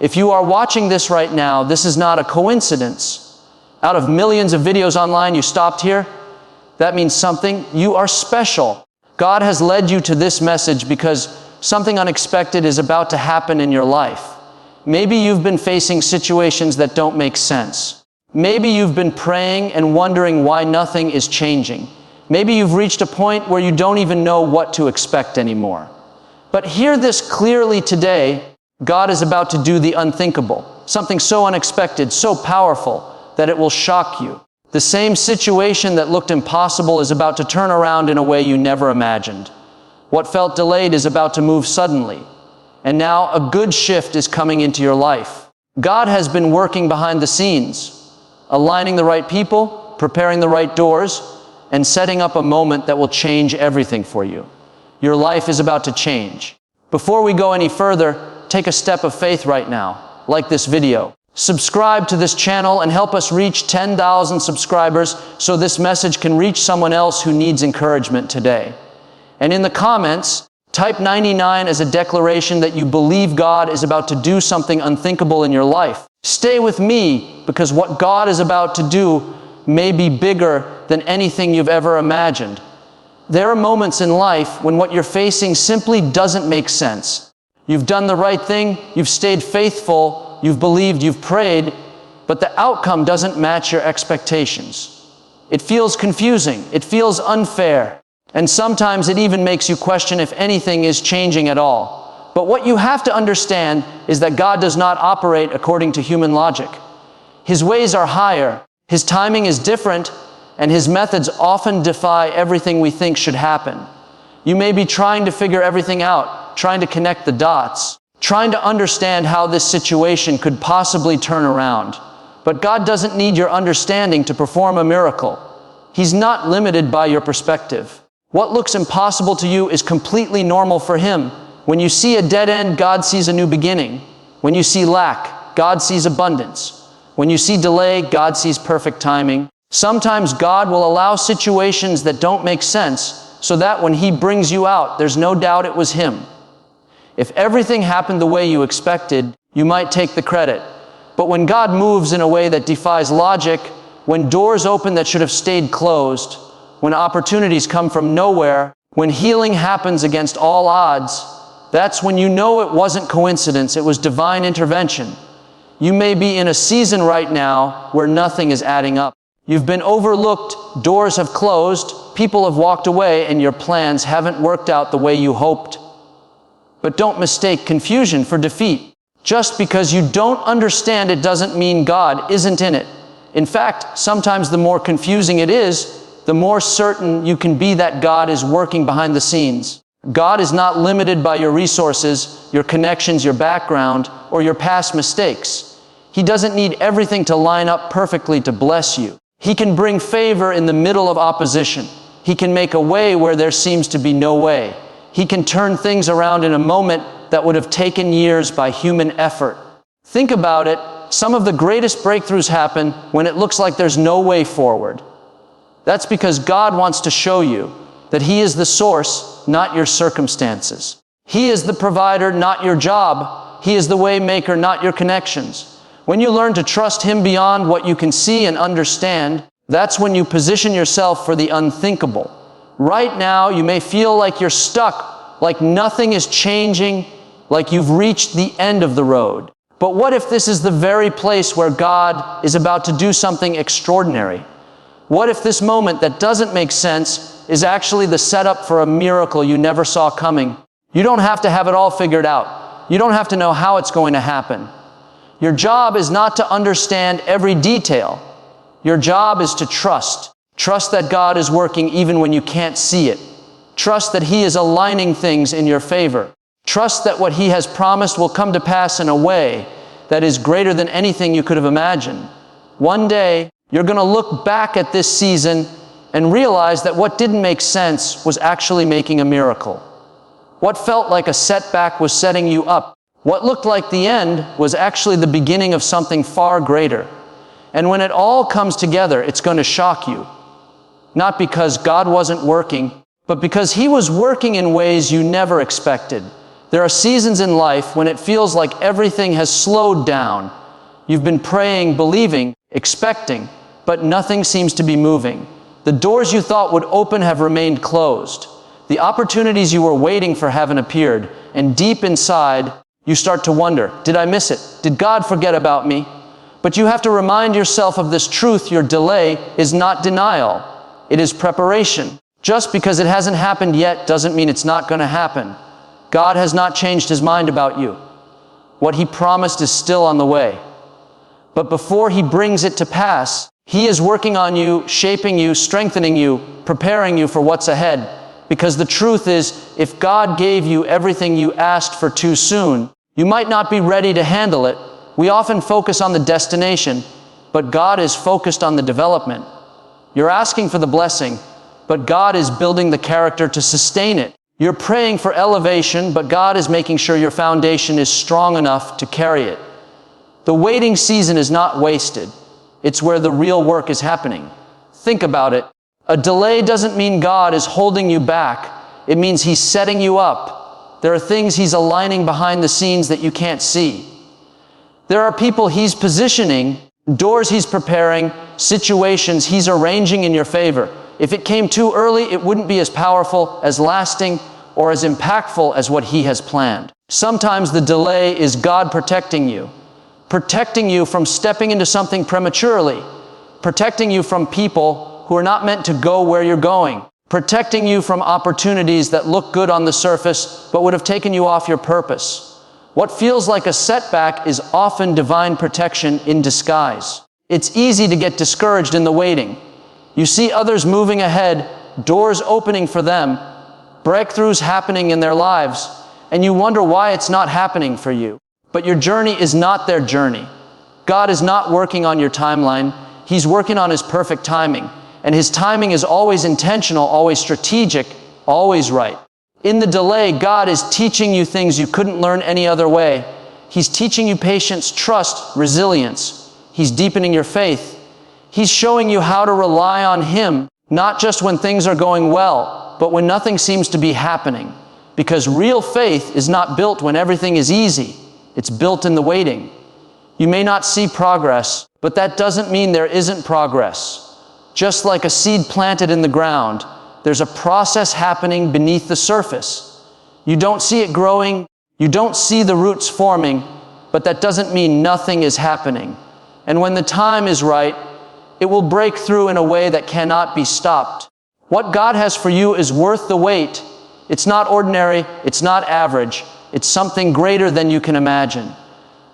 If you are watching this right now, this is not a coincidence. Out of millions of videos online, you stopped here. That means something. You are special. God has led you to this message because something unexpected is about to happen in your life. Maybe you've been facing situations that don't make sense. Maybe you've been praying and wondering why nothing is changing. Maybe you've reached a point where you don't even know what to expect anymore. But hear this clearly today. God is about to do the unthinkable, something so unexpected, so powerful, that it will shock you. The same situation that looked impossible is about to turn around in a way you never imagined. What felt delayed is about to move suddenly. And now a good shift is coming into your life. God has been working behind the scenes, aligning the right people, preparing the right doors, and setting up a moment that will change everything for you. Your life is about to change. Before we go any further, take a step of faith right now, like this video. Subscribe to this channel and help us reach 10,000 subscribers so this message can reach someone else who needs encouragement today. And in the comments, type 99 as a declaration that you believe God is about to do something unthinkable in your life. Stay with me, because what God is about to do may be bigger than anything you've ever imagined. There are moments in life when what you're facing simply doesn't make sense. You've done the right thing, you've stayed faithful, you've believed, you've prayed, but the outcome doesn't match your expectations. It feels confusing, it feels unfair, and sometimes it even makes you question if anything is changing at all. But what you have to understand is that God does not operate according to human logic. His ways are higher, His timing is different, and His methods often defy everything we think should happen. You may be trying to figure everything out, trying to connect the dots, trying to understand how this situation could possibly turn around. But God doesn't need your understanding to perform a miracle. He's not limited by your perspective. What looks impossible to you is completely normal for Him. When you see a dead end, God sees a new beginning. When you see lack, God sees abundance. When you see delay, God sees perfect timing. Sometimes God will allow situations that don't make sense so that when He brings you out, there's no doubt it was Him. If everything happened the way you expected, you might take the credit. But when God moves in a way that defies logic, when doors open that should have stayed closed, when opportunities come from nowhere, when healing happens against all odds, that's when you know it wasn't coincidence, it was divine intervention. You may be in a season right now where nothing is adding up. You've been overlooked, doors have closed, people have walked away, and your plans haven't worked out the way you hoped. But don't mistake confusion for defeat. Just because you don't understand it doesn't mean God isn't in it. In fact, sometimes the more confusing it is, the more certain you can be that God is working behind the scenes. God is not limited by your resources, your connections, your background, or your past mistakes. He doesn't need everything to line up perfectly to bless you. He can bring favor in the middle of opposition. He can make a way where there seems to be no way. He can turn things around in a moment that would have taken years by human effort. Think about it. Some of the greatest breakthroughs happen when it looks like there's no way forward. That's because God wants to show you that He is the source, not your circumstances. He is the provider, not your job. He is the way maker, not your connections. When you learn to trust Him beyond what you can see and understand, that's when you position yourself for the unthinkable. Right now, you may feel like you're stuck, like nothing is changing, like you've reached the end of the road. But what if this is the very place where God is about to do something extraordinary? What if this moment that doesn't make sense is actually the setup for a miracle you never saw coming? You don't have to have it all figured out. You don't have to know how it's going to happen. Your job is not to understand every detail. Your job is to trust. Trust that God is working even when you can't see it. Trust that He is aligning things in your favor. Trust that what He has promised will come to pass in a way that is greater than anything you could have imagined. One day, you're going to look back at this season and realize that what didn't make sense was actually making a miracle. What felt like a setback was setting you up. What looked like the end was actually the beginning of something far greater. And when it all comes together, it's going to shock you. Not because God wasn't working, but because He was working in ways you never expected. There are seasons in life when it feels like everything has slowed down. You've been praying, believing, expecting, but nothing seems to be moving. The doors you thought would open have remained closed. The opportunities you were waiting for haven't appeared, and deep inside, you start to wonder, did I miss it? Did God forget about me? But you have to remind yourself of this truth: your delay is not denial. It is preparation. Just because it hasn't happened yet doesn't mean it's not going to happen. God has not changed His mind about you. What He promised is still on the way. But before He brings it to pass, He is working on you, shaping you, strengthening you, preparing you for what's ahead. Because the truth is, if God gave you everything you asked for too soon, you might not be ready to handle it. We often focus on the destination, but God is focused on the development. You're asking for the blessing, but God is building the character to sustain it. You're praying for elevation, but God is making sure your foundation is strong enough to carry it. The waiting season is not wasted. It's where the real work is happening. Think about it. A delay doesn't mean God is holding you back. It means He's setting you up. There are things He's aligning behind the scenes that you can't see. There are people He's positioning, doors He's preparing, situations He's arranging in your favor. If it came too early, it wouldn't be as powerful, as lasting, or as impactful as what He has planned. Sometimes the delay is God protecting you from stepping into something prematurely, protecting you from people who are not meant to go where you're going, protecting you from opportunities that look good on the surface but would have taken you off your purpose. What feels like a setback is often divine protection in disguise. It's easy to get discouraged in the waiting. You see others moving ahead, doors opening for them, breakthroughs happening in their lives, and you wonder why it's not happening for you. But your journey is not their journey. God is not working on your timeline. He's working on His perfect timing. And His timing is always intentional, always strategic, always right. In the delay, God is teaching you things you couldn't learn any other way. He's teaching you patience, trust, resilience. He's deepening your faith. He's showing you how to rely on Him, not just when things are going well, but when nothing seems to be happening. Because real faith is not built when everything is easy. It's built in the waiting. You may not see progress, but that doesn't mean there isn't progress. Just like a seed planted in the ground, there's a process happening beneath the surface. You don't see it growing, you don't see the roots forming, but that doesn't mean nothing is happening. And when the time is right, it will break through in a way that cannot be stopped. What God has for you is worth the wait. It's not ordinary, it's not average, it's something greater than you can imagine.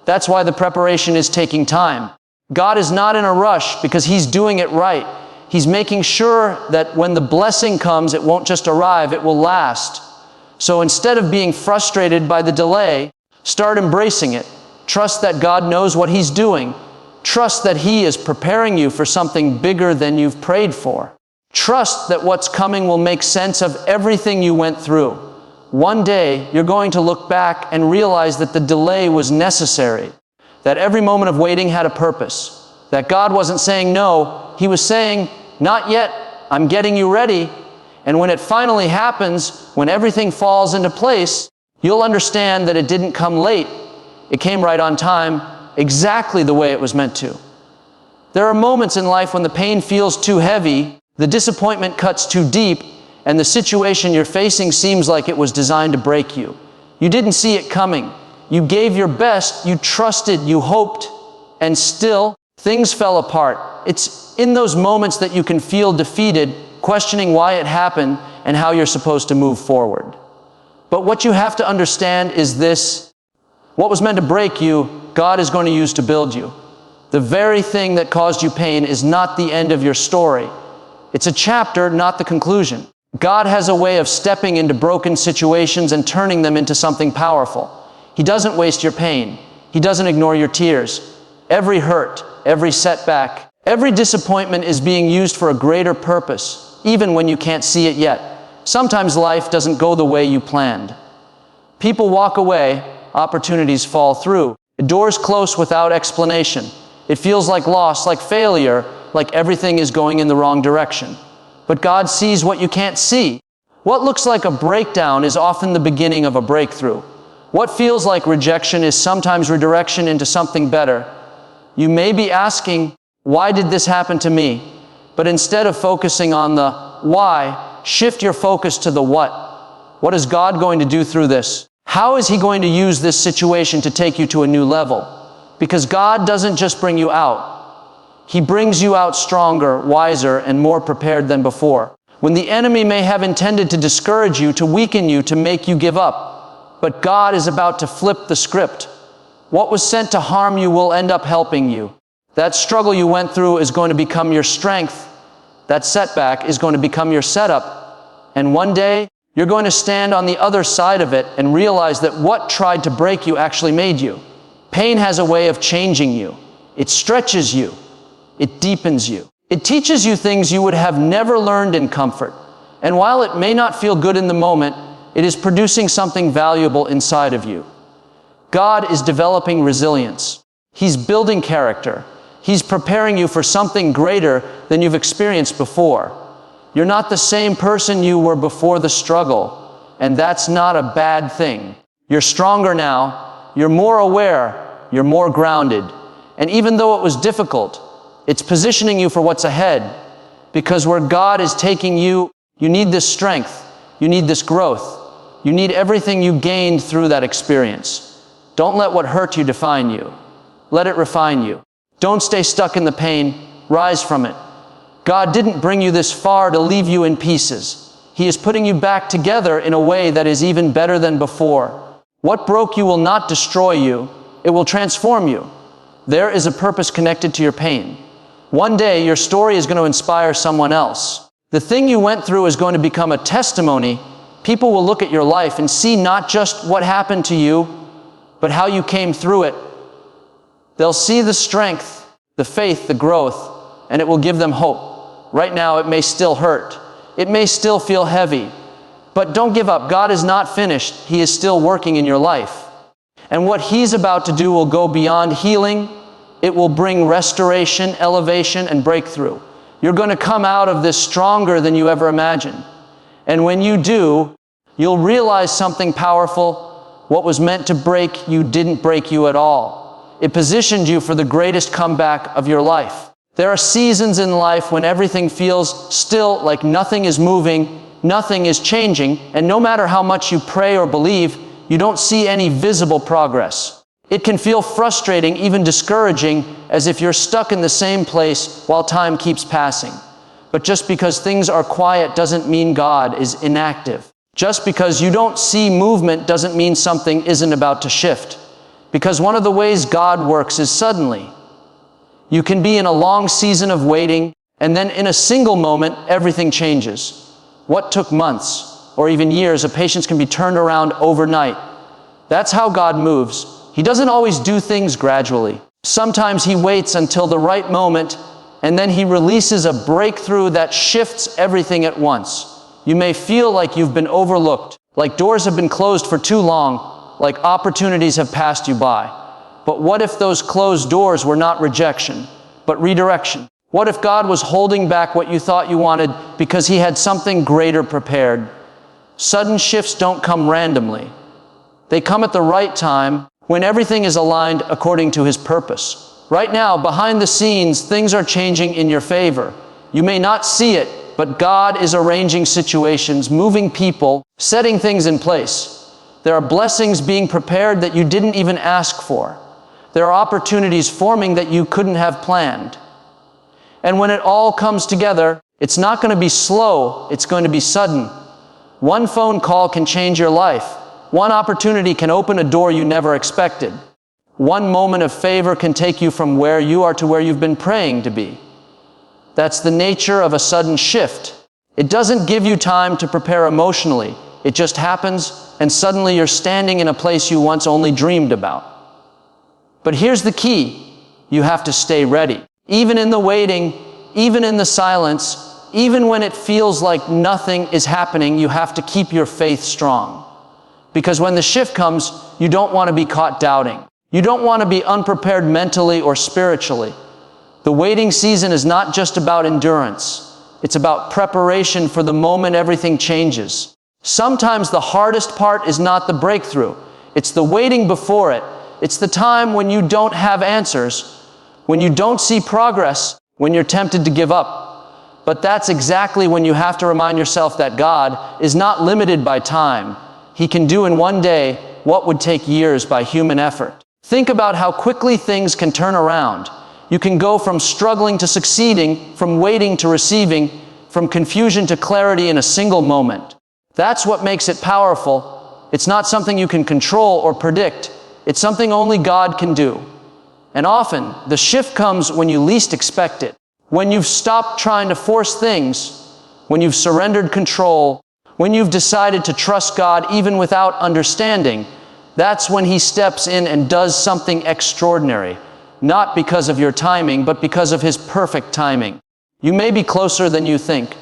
That's why the preparation is taking time. God is not in a rush because He's doing it right. He's making sure that when the blessing comes, it won't just arrive, it will last. So instead of being frustrated by the delay, start embracing it. Trust that God knows what He's doing. Trust that He is preparing you for something bigger than you've prayed for. Trust that what's coming will make sense of everything you went through. One day, you're going to look back and realize that the delay was necessary, that every moment of waiting had a purpose, that God wasn't saying no, He was saying, not yet, I'm getting you ready. And when it finally happens, when everything falls into place, you'll understand that it didn't come late. It came right on time, exactly the way it was meant to. There are moments in life when the pain feels too heavy, the disappointment cuts too deep, and the situation you're facing seems like it was designed to break you. You didn't see it coming. You gave your best, you trusted, you hoped, and still, things fell apart. It's in those moments that you can feel defeated, questioning why it happened and how you're supposed to move forward. But what you have to understand is this: what was meant to break you, God is going to use to build you. The very thing that caused you pain is not the end of your story. It's a chapter, not the conclusion. God has a way of stepping into broken situations and turning them into something powerful. He doesn't waste your pain. He doesn't ignore your tears. Every hurt, every setback, every disappointment is being used for a greater purpose, even when you can't see it yet. Sometimes life doesn't go the way you planned. People walk away, opportunities fall through. Doors close without explanation. It feels like loss, like failure, like everything is going in the wrong direction. But God sees what you can't see. What looks like a breakdown is often the beginning of a breakthrough. What feels like rejection is sometimes redirection into something better. You may be asking, why did this happen to me? But instead of focusing on the why, shift your focus to the what. What is God going to do through this? How is He going to use this situation to take you to a new level? Because God doesn't just bring you out. He brings you out stronger, wiser, and more prepared than before. When the enemy may have intended to discourage you, to weaken you, to make you give up, but God is about to flip the script. What was sent to harm you will end up helping you. That struggle you went through is going to become your strength. That setback is going to become your setup. And one day, you're going to stand on the other side of it and realize that what tried to break you actually made you. Pain has a way of changing you. It stretches you. It deepens you. It teaches you things you would have never learned in comfort. And while it may not feel good in the moment, it is producing something valuable inside of you. God is developing resilience. He's building character. He's preparing you for something greater than you've experienced before. You're not the same person you were before the struggle, and that's not a bad thing. You're stronger now. You're more aware. You're more grounded. And even though it was difficult, it's positioning you for what's ahead. Because where God is taking you, you need this strength. You need this growth. You need everything you gained through that experience. Don't let what hurt you define you. Let it refine you. Don't stay stuck in the pain. Rise from it. God didn't bring you this far to leave you in pieces. He is putting you back together in a way that is even better than before. What broke you will not destroy you. It will transform you. There is a purpose connected to your pain. One day, your story is going to inspire someone else. The thing you went through is going to become a testimony. People will look at your life and see not just what happened to you, but how you came through it. They'll see the strength, the faith, the growth, and it will give them hope. Right now, it may still hurt. It may still feel heavy. But don't give up. God is not finished. He is still working in your life. And what He's about to do will go beyond healing. It will bring restoration, elevation, and breakthrough. You're going to come out of this stronger than you ever imagined. And when you do, you'll realize something powerful. What was meant to break you didn't break you at all. It positioned you for the greatest comeback of your life. There are seasons in life when everything feels still, like nothing is moving, nothing is changing, and no matter how much you pray or believe, you don't see any visible progress. It can feel frustrating, even discouraging, as if you're stuck in the same place while time keeps passing. But just because things are quiet doesn't mean God is inactive. Just because you don't see movement doesn't mean something isn't about to shift. Because one of the ways God works is suddenly. You can be in a long season of waiting, and then in a single moment, everything changes. What took months or even years of patience can be turned around overnight. That's how God moves. He doesn't always do things gradually. Sometimes He waits until the right moment, and then He releases a breakthrough that shifts everything at once. You may feel like you've been overlooked, like doors have been closed for too long, like opportunities have passed you by. But what if those closed doors were not rejection, but redirection? What if God was holding back what you thought you wanted because He had something greater prepared? Sudden shifts don't come randomly. They come at the right time, when everything is aligned according to His purpose. Right now, behind the scenes, things are changing in your favor. You may not see it, but God is arranging situations, moving people, setting things in place. There are blessings being prepared that you didn't even ask for. There are opportunities forming that you couldn't have planned. And when it all comes together, it's not going to be slow, it's going to be sudden. One phone call can change your life. One opportunity can open a door you never expected. One moment of favor can take you from where you are to where you've been praying to be. That's the nature of a sudden shift. It doesn't give you time to prepare emotionally. It just happens, and suddenly you're standing in a place you once only dreamed about. But here's the key. You have to stay ready. Even in the waiting, even in the silence, even when it feels like nothing is happening, you have to keep your faith strong. Because when the shift comes, you don't want to be caught doubting. You don't want to be unprepared mentally or spiritually. The waiting season is not just about endurance. It's about preparation for the moment everything changes. Sometimes the hardest part is not the breakthrough. It's the waiting before it. It's the time when you don't have answers, when you don't see progress, when you're tempted to give up. But that's exactly when you have to remind yourself that God is not limited by time. He can do in one day what would take years by human effort. Think about how quickly things can turn around. You can go from struggling to succeeding, from waiting to receiving, from confusion to clarity in a single moment. That's what makes it powerful. It's not something you can control or predict. It's something only God can do. And often, the shift comes when you least expect it. When you've stopped trying to force things, when you've surrendered control, when you've decided to trust God even without understanding, that's when He steps in and does something extraordinary. Not because of your timing, but because of His perfect timing. You may be closer than you think.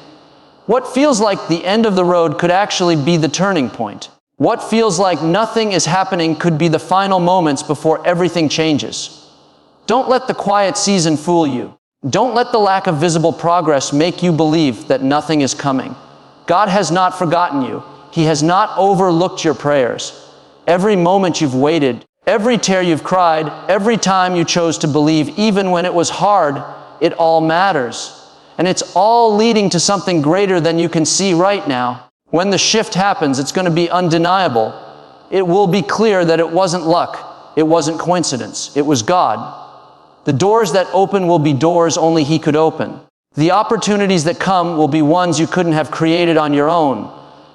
What feels like the end of the road could actually be the turning point. What feels like nothing is happening could be the final moments before everything changes. Don't let the quiet season fool you. Don't let the lack of visible progress make you believe that nothing is coming. God has not forgotten you. He has not overlooked your prayers. Every moment you've waited, every tear you've cried, every time you chose to believe, even when it was hard, it all matters. And it's all leading to something greater than you can see right now. When the shift happens, it's going to be undeniable. It will be clear that it wasn't luck. It wasn't coincidence. It was God. The doors that open will be doors only He could open. The opportunities that come will be ones you couldn't have created on your own.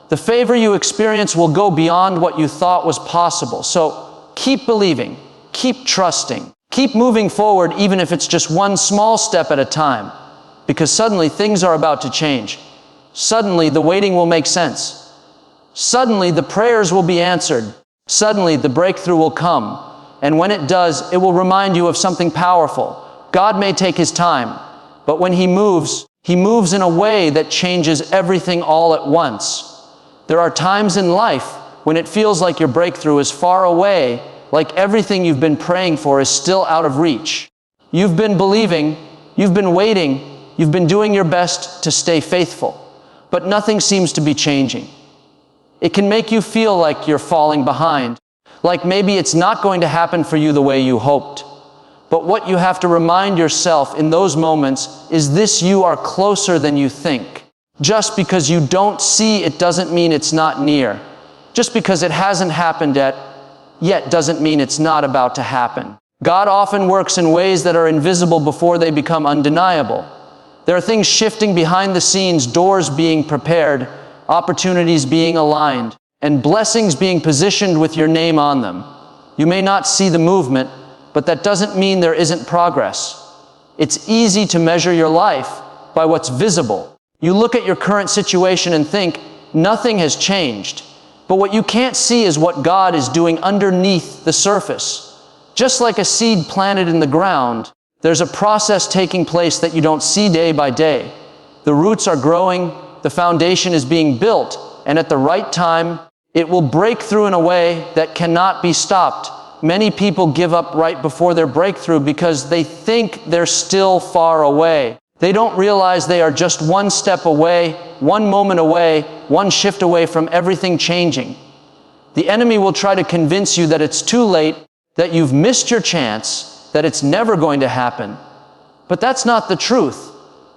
The favor you experience will go beyond what you thought was possible. So keep believing, keep trusting, keep moving forward even if it's just one small step at a time. Because suddenly things are about to change. Suddenly the waiting will make sense. Suddenly the prayers will be answered. Suddenly the breakthrough will come. And when it does, it will remind you of something powerful. God may take His time, but when He moves in a way that changes everything all at once. There are times in life when it feels like your breakthrough is far away, like everything you've been praying for is still out of reach. You've been believing, you've been waiting, you've been doing your best to stay faithful, but nothing seems to be changing. It can make you feel like you're falling behind, like maybe it's not going to happen for you the way you hoped. But what you have to remind yourself in those moments is this: you are closer than you think. Just because you don't see it doesn't mean it's not near. Just because it hasn't happened yet doesn't mean it's not about to happen. God often works in ways that are invisible before they become undeniable. There are things shifting behind the scenes, doors being prepared, opportunities being aligned, and blessings being positioned with your name on them. You may not see the movement, but that doesn't mean there isn't progress. It's easy to measure your life by what's visible. You look at your current situation and think, nothing has changed. But what you can't see is what God is doing underneath the surface. Just like a seed planted in the ground, there's a process taking place that you don't see day by day. The roots are growing, the foundation is being built, and at the right time, it will break through in a way that cannot be stopped. Many people give up right before their breakthrough because they think they're still far away. They don't realize they are just one step away, one moment away, one shift away from everything changing. The enemy will try to convince you that it's too late, that you've missed your chance, that it's never going to happen. But that's not the truth.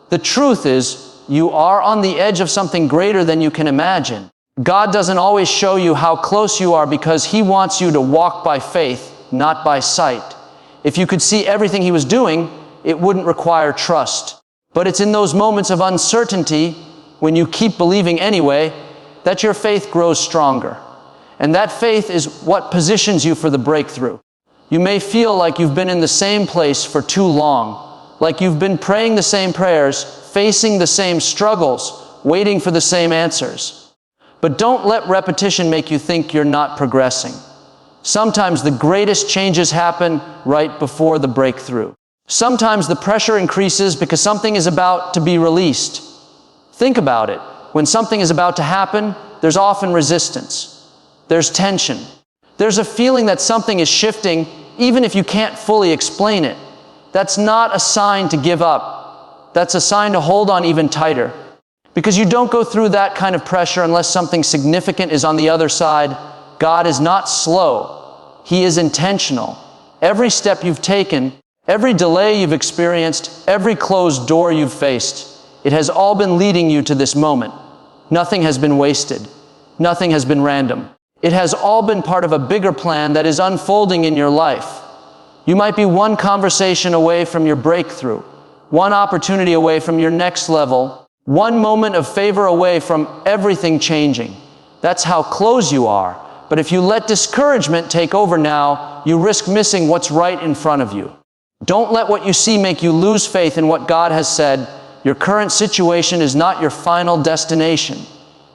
The truth is, you are on the edge of something greater than you can imagine. God doesn't always show you how close you are because He wants you to walk by faith, not by sight. If you could see everything He was doing, it wouldn't require trust. But it's in those moments of uncertainty, when you keep believing anyway, that your faith grows stronger. And that faith is what positions you for the breakthrough. You may feel like you've been in the same place for too long, like you've been praying the same prayers, facing the same struggles, waiting for the same answers. But don't let repetition make you think you're not progressing. Sometimes the greatest changes happen right before the breakthrough. Sometimes the pressure increases because something is about to be released. Think about it. When something is about to happen, there's often resistance. There's tension. There's a feeling that something is shifting, even if you can't fully explain it. That's not a sign to give up. That's a sign to hold on even tighter. Because you don't go through that kind of pressure unless something significant is on the other side. God is not slow. He is intentional. Every step you've taken, every delay you've experienced, every closed door you've faced, it has all been leading you to this moment. Nothing has been wasted. Nothing has been random. It has all been part of a bigger plan that is unfolding in your life. You might be one conversation away from your breakthrough, one opportunity away from your next level, one moment of favor away from everything changing. That's how close you are. But if you let discouragement take over now, you risk missing what's right in front of you. Don't let what you see make you lose faith in what God has said. Your current situation is not your final destination.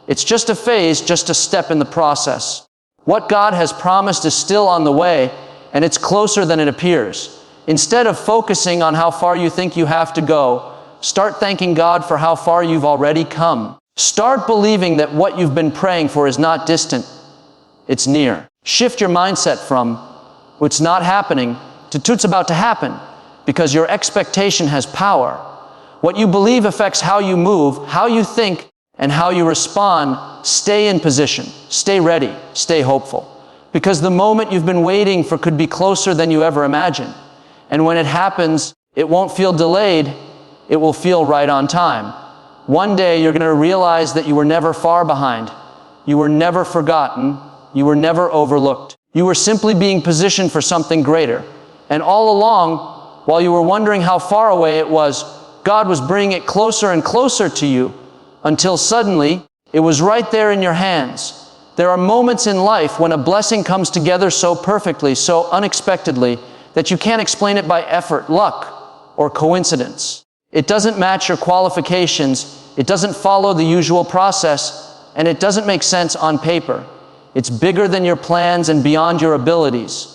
It's just a phase, just a step in the process. What God has promised is still on the way, and it's closer than it appears. Instead of focusing on how far you think you have to go, start thanking God for how far you've already come. Start believing that what you've been praying for is not distant, it's near. Shift your mindset from what's not happening to it's about to happen, because your expectation has power. What you believe affects how you move, how you think, and how you respond. Stay in position, stay ready, stay hopeful. Because the moment you've been waiting for could be closer than you ever imagined. And when it happens, it won't feel delayed, it will feel right on time. One day you're going to realize that you were never far behind. You were never forgotten. You were never overlooked. You were simply being positioned for something greater. And all along, while you were wondering how far away it was, God was bringing it closer and closer to you, until suddenly, it was right there in your hands. There are moments in life when a blessing comes together so perfectly, so unexpectedly, that you can't explain it by effort, luck, or coincidence. It doesn't match your qualifications, it doesn't follow the usual process, and it doesn't make sense on paper. It's bigger than your plans and beyond your abilities.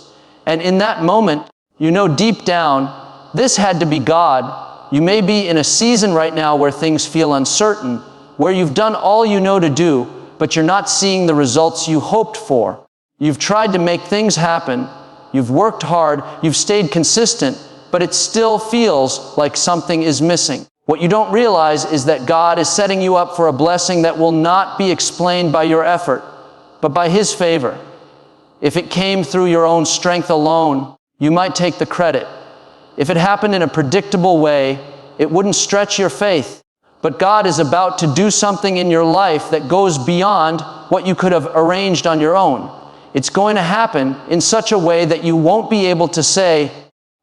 And in that moment, you know deep down, this had to be God. You may be in a season right now where things feel uncertain, where you've done all you know to do, but you're not seeing the results you hoped for. You've tried to make things happen, you've worked hard, you've stayed consistent, but it still feels like something is missing. What you don't realize is that God is setting you up for a blessing that will not be explained by your effort, but by His favor. If it came through your own strength alone, you might take the credit. If it happened in a predictable way, it wouldn't stretch your faith. But God is about to do something in your life that goes beyond what you could have arranged on your own. It's going to happen in such a way that you won't be able to say,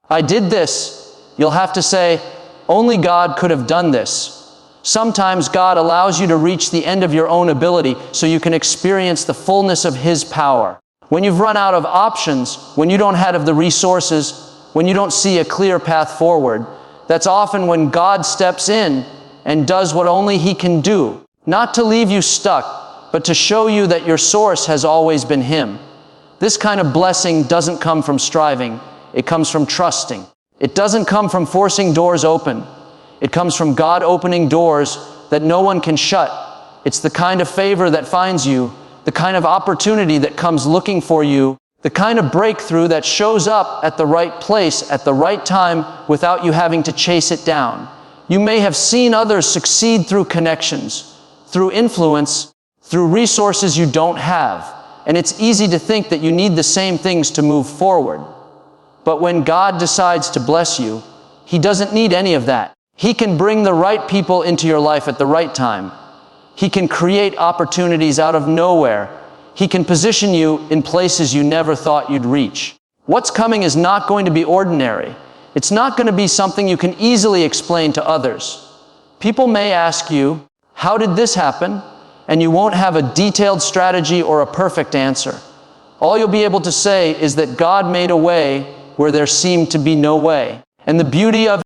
I did this. You'll have to say, only God could have done this. Sometimes God allows you to reach the end of your own ability so you can experience the fullness of His power. When you've run out of options, when you don't have the resources, when you don't see a clear path forward, that's often when God steps in and does what only He can do. Not to leave you stuck, but to show you that your source has always been Him. This kind of blessing doesn't come from striving. It comes from trusting. It doesn't come from forcing doors open. It comes from God opening doors that no one can shut. It's the kind of favor that finds you, the kind of opportunity that comes looking for you, the kind of breakthrough that shows up at the right place at the right time without you having to chase it down. You may have seen others succeed through connections, through influence, through resources you don't have. And it's easy to think that you need the same things to move forward. But when God decides to bless you, He doesn't need any of that. He can bring the right people into your life at the right time. He can create opportunities out of nowhere. He can position you in places you never thought you'd reach. What's coming is not going to be ordinary. It's not going to be something you can easily explain to others. People may ask you, how did this happen? And you won't have a detailed strategy or a perfect answer. All you'll be able to say is that God made a way where there seemed to be no way. And the beauty of